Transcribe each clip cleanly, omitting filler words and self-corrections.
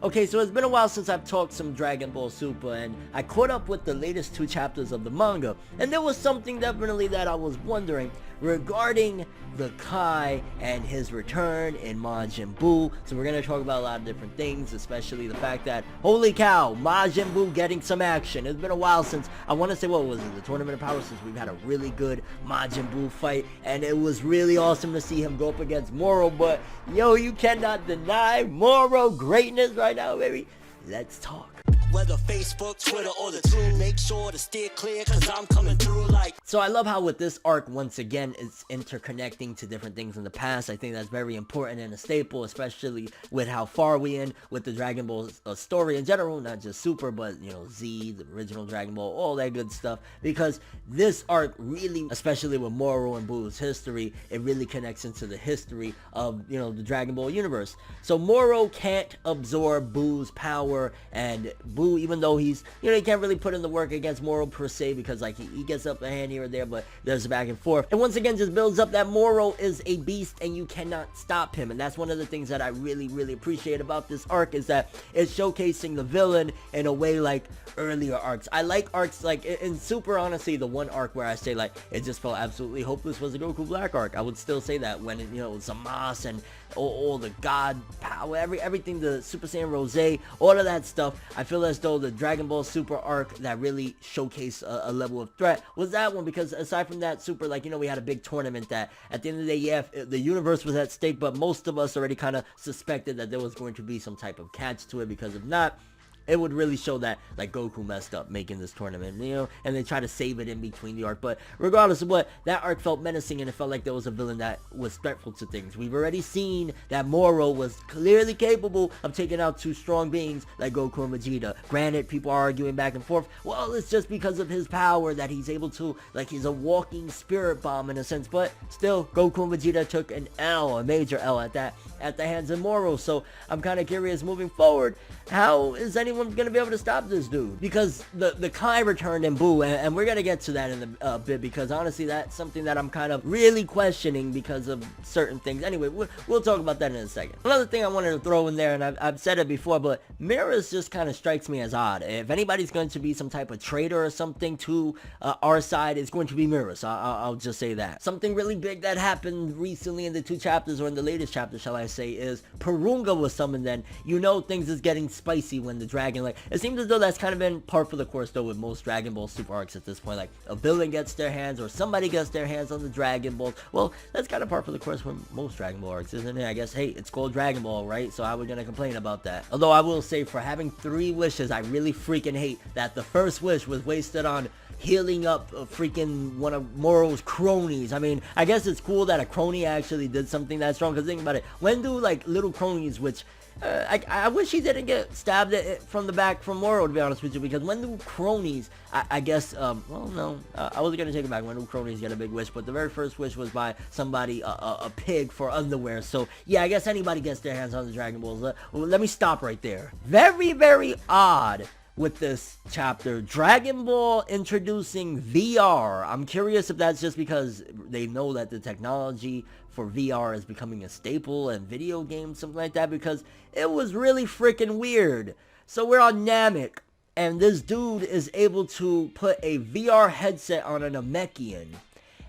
Okay, so it's been a while since I've talked some Dragon Ball Super, and I caught up with the latest 2 chapters of the manga, and there was something definitely that I was wondering regarding the Kai and his return in Majin Buu. So we're going to talk about a lot of different things, especially the fact that, holy cow, Majin Buu getting some action. It's been a while since, I want to say, what was it, the Tournament of Power, since we've had a really good Majin Buu fight, and it was really awesome to see him go up against Moro, but yo, you cannot deny Moro greatness right now, baby. Let's talk. Whether Facebook, Twitter, or the two, make sure to steer clear, cause I'm coming through like... So I love how with this arc, once again, it's interconnecting to different things in the past. I think that's very important and a staple, especially with how far we in with the Dragon Ball story in general, not just Super, but, you know, Z, the original Dragon Ball, all that good stuff, because this arc really, especially with Moro and Buu's history, it really connects into the history of, you know, the Dragon Ball universe. So Moro can't absorb Buu's power, and Buu, even though he's, you know, he can't really put in the work against Moro per se, because like he gets up a hand here or there, but there's a back and forth, and once again just builds up that Moro is a beast and you cannot stop him. And that's one of the things that I really appreciate about this arc, is that it's showcasing the villain in a way like earlier arcs. I like arcs like in Super, honestly, the one arc where I say like it just felt absolutely hopeless was the Goku Black arc. I would still say that when it, you know, Zamasu and all the god power, everything, the Super Saiyan Rose, all of that stuff, I feel as though the Dragon Ball Super arc that really showcased a level of threat was that one, because aside from that Super, like, you know, we had a big tournament that at the end of the day, yeah, the universe was at stake, but most of us already kind of suspected that there was going to be some type of catch to it, because if not, it would really show that, like, Goku messed up making this tournament, you know, and they try to save it in between the arc. But regardless of what, that arc felt menacing, and it felt like there was a villain that was threatful to things. We've already seen that Moro was clearly capable of taking out 2 strong beings like Goku and Vegeta. Granted, people are arguing back and forth, well, it's just because of his power that he's able to, like, he's a walking spirit bomb in a sense, but still, Goku and Vegeta took an L, a major L at that, at the hands of Moro. So I'm kind of curious moving forward, how is anyone gonna be able to stop this dude? Because the Kai returned in Buu, and we're gonna get to that in a bit, because honestly that's something that I'm kind of really questioning because of certain things. Anyway, we'll talk about that in a second. Another thing I wanted to throw in there, and I've said it before, but Mirrors just kind of strikes me as odd. If anybody's going to be some type of traitor or something to our side, it's going to be Mirrors. I'll just say that. Something really big that happened recently in the 2 chapters, or in the latest chapter, shall I say, is Porunga was summoned. Then you know things is getting spicy when the dragon, like, it seems as though that's kind of been par for the course though with most Dragon Ball Super arcs at this point. Like, a villain gets their hands, or somebody gets their hands on the Dragon Balls. Well, that's kind of par for the course with most Dragon Ball arcs, isn't it? I guess, hey, it's called Dragon Ball, right? So I was gonna complain about that. Although I will say, for having 3 wishes, I really freaking hate that the first wish was wasted on healing up freaking one of Moro's cronies. I mean, I guess it's cool that a crony actually did something that strong, because think about it, when do, like, little cronies, which I wish he didn't get stabbed from the back from Moro, to be honest with you, because when do cronies, I guess, well, no, I was gonna take it back, when do cronies get a big wish, but the very first wish was by somebody, a pig for underwear. So yeah, I guess anybody gets their hands on the Dragon Balls. Well, let me stop right there. Very odd with this chapter. Dragon Ball introducing VR. I'm curious if that's just because they know that the technology for VR is becoming a staple in video games, something like that, because it was really freaking weird. So we're on Namek, and this dude is able to put a VR headset on a Namekian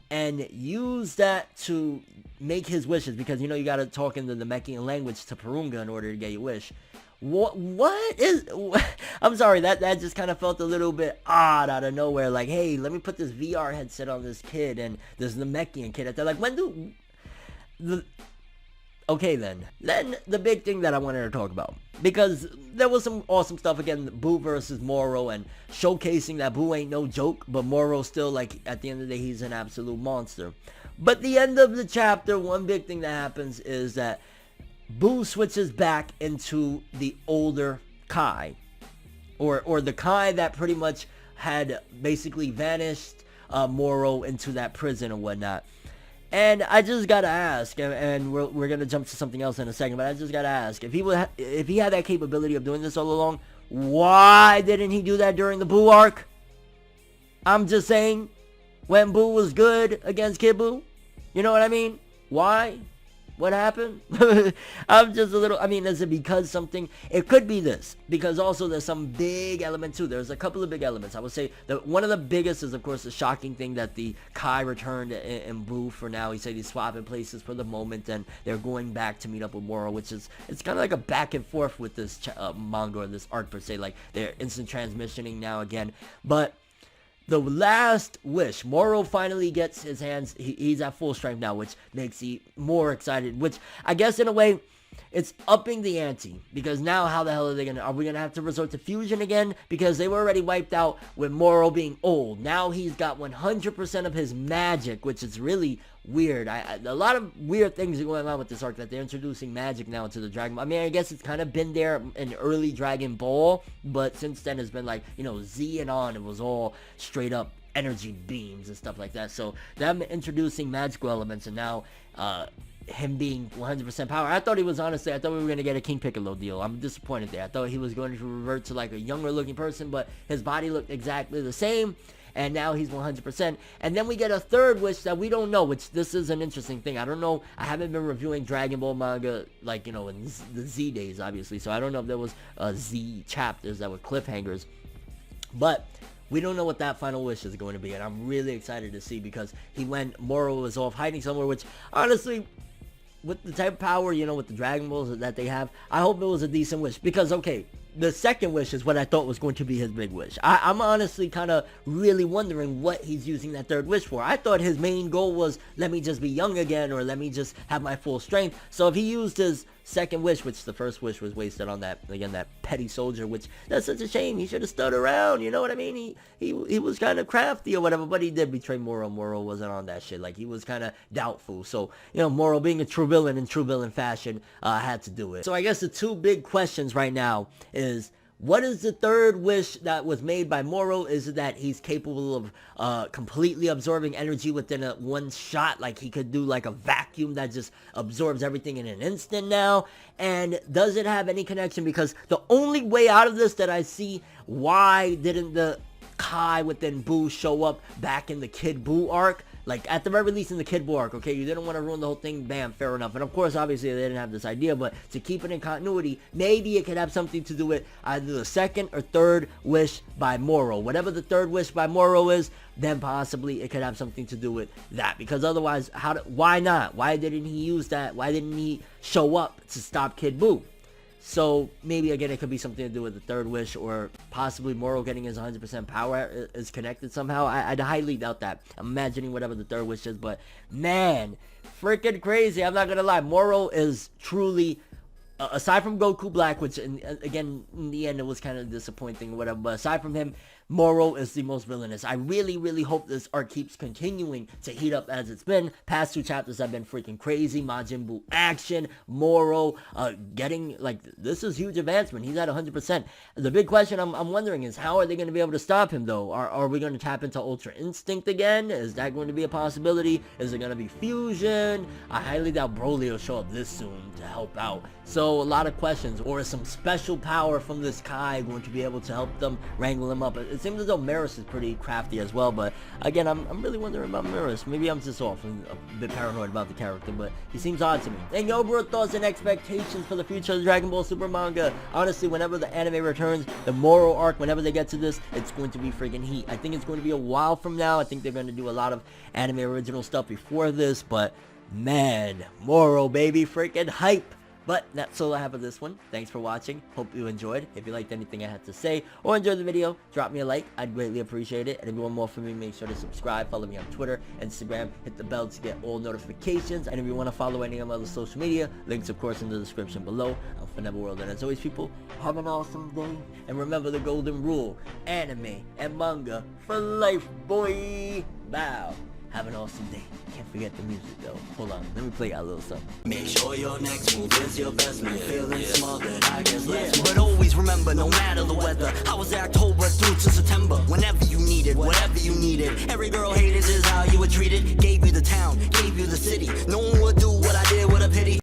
and use that to make his wishes, because, you know, you gotta talk in the Namekian language to Porunga in order to get your wish. What is... I'm sorry, that just kind of felt a little bit odd out of nowhere. Like, hey, let me put this VR headset on this kid, and this Namekian kid at there. Like, when do... Okay, then the big thing that I wanted to talk about, because there was some awesome stuff, again, Buu versus Moro, and showcasing that Buu ain't no joke, but Moro still, like, at the end of the day, he's an absolute monster. But the end of the chapter, one big thing that happens is that Buu switches back into the older Kai, or the Kai that pretty much had basically vanished Moro into that prison and whatnot. And I just gotta ask, and we're gonna jump to something else in a second, but I just gotta ask, if he had that capability of doing this all along, why didn't he do that during the Buu arc? I'm just saying, when Buu was good against Kid Buu, you know what I mean? Why? What happened? I'm just a little, I mean, is it because something, it could be this, because also there's some big element too. There's a couple of big elements. I would say that one of the biggest is, of course, the shocking thing that the Kai returned in Buu for now. He said he's swapping places for the moment, and they're going back to meet up with Moro, which is, it's kind of like a back and forth with this manga or this arc per se. Like, they're instant transmissioning now again. But the last wish, Moro finally gets his hands, he's at full strength now, which makes me more excited, which I guess in a way, it's upping the ante, because now how the hell are we gonna have to resort to fusion again? Because they were already wiped out with Moro being old. Now he's got 100% of his magic, which is really weird. A lot of weird things are going on with this arc, that they're introducing magic now into the Dragon Ball. I mean, I guess it's kind of been there in early Dragon Ball, but since then it's been like, you know, Z and on, it was all straight up energy beams and stuff like that. So them introducing magical elements, and now him being 100% power. I thought we were going to get a King Piccolo deal. I'm disappointed there. I thought he was going to revert to like a younger looking person, but his body looked exactly the same, and now he's 100%. And then we get a third wish that we don't know, which this is an interesting thing. I don't know. I haven't been reviewing Dragon Ball manga, like, you know, in the Z days, obviously, so I don't know if there was Z chapters that were cliffhangers, but we don't know what that final wish is going to be, and I'm really excited to see, because Moro was off hiding somewhere, which honestly, with the type of power, you know, with the Dragon Balls that they have, I hope it was a decent wish. Because, okay, the second wish is what I thought was going to be his big wish. I'm honestly kind of really wondering what he's using that third wish for. I thought his main goal was, let me just be young again, or let me just have my full strength. So if he used his second wish, which the first wish was wasted on that, again, that petty soldier, which, that's such a shame. He should have stood around, you know what I mean? He was kind of crafty or whatever, but he did betray Moro. Moro wasn't on that shit. Like, he was kind of doubtful. So, you know, Moro, being a true villain in true villain fashion, had to do it. So I guess the two big questions right now is, what is the third wish that was made by Moro? Is it that he's capable of completely absorbing energy within one shot? Like, he could do like a vacuum that just absorbs everything in an instant now? And does it have any connection? Because the only way out of this that I see, why didn't the Kai within Buu show up back in the Kid Buu arc? Like, at the very least in the Kid Buu arc, okay? You didn't want to ruin the whole thing, bam, fair enough. And of course, obviously, they didn't have this idea, but to keep it in continuity, maybe it could have something to do with either the second or third wish by Moro. Whatever the third wish by Moro is, then possibly it could have something to do with that. Because otherwise, why not? Why didn't he use that? Why didn't he show up to stop Kid Buu? So maybe again it could be something to do with the third wish, or possibly Moro getting his 100% power is connected somehow. I'd highly doubt that. I'm imagining whatever the third wish is, but man, freaking crazy. I'm not gonna lie, Moro is truly, aside from Goku Black, which again in the end it was kind of disappointing or whatever, but aside from him, Moro is the most villainous. I really, really hope this arc keeps continuing to heat up as it's been. Past two chapters have been freaking crazy. Majin Buu action, Moro getting, like, this is huge advancement. He's at 100%. The big question I'm wondering is, how are they going to be able to stop him, though? Are we going to tap into Ultra Instinct again? Is that going to be a possibility? Is it going to be fusion? I highly doubt Broly will show up this soon to help out. So, a lot of questions. Or is some special power from this Kai going to be able to help them wrangle him up? It seems as though Maris is pretty crafty as well, but again, I'm really wondering about Maris. Maybe I'm just off and a bit paranoid about the character, but he seems odd to me. And yo, bro, thoughts and expectations for the future of the Dragon Ball Super manga. Honestly, whenever the anime returns, the Moro arc, whenever they get to this, it's going to be freaking heat. I think it's going to be a while from now. I think they're going to do a lot of anime original stuff before this, but man, Moro, baby, freaking hype. But that's all I have for this one. Thanks for watching. Hope you enjoyed. If you liked anything I had to say or enjoyed the video, drop me a like. I'd greatly appreciate it. And if you want more from me, make sure to subscribe. Follow me on Twitter, Instagram. Hit the bell to get all notifications. And if you want to follow any of my other social media, links of course in the description below. I'm ForneverWorld. And as always, people, have an awesome day. And remember the golden rule. Anime and manga for life, boy. Bow. Have an awesome day. Can't forget the music though. Hold on, let me play a little something. Make sure your next move is your best man. Feeling small, but I guess less. But always remember, no matter the weather, I was October through to September. Whenever you needed, whatever you needed. Every girl hated is how you were treated. Gave you the town, gave you the city. No one would do what I did with a pity.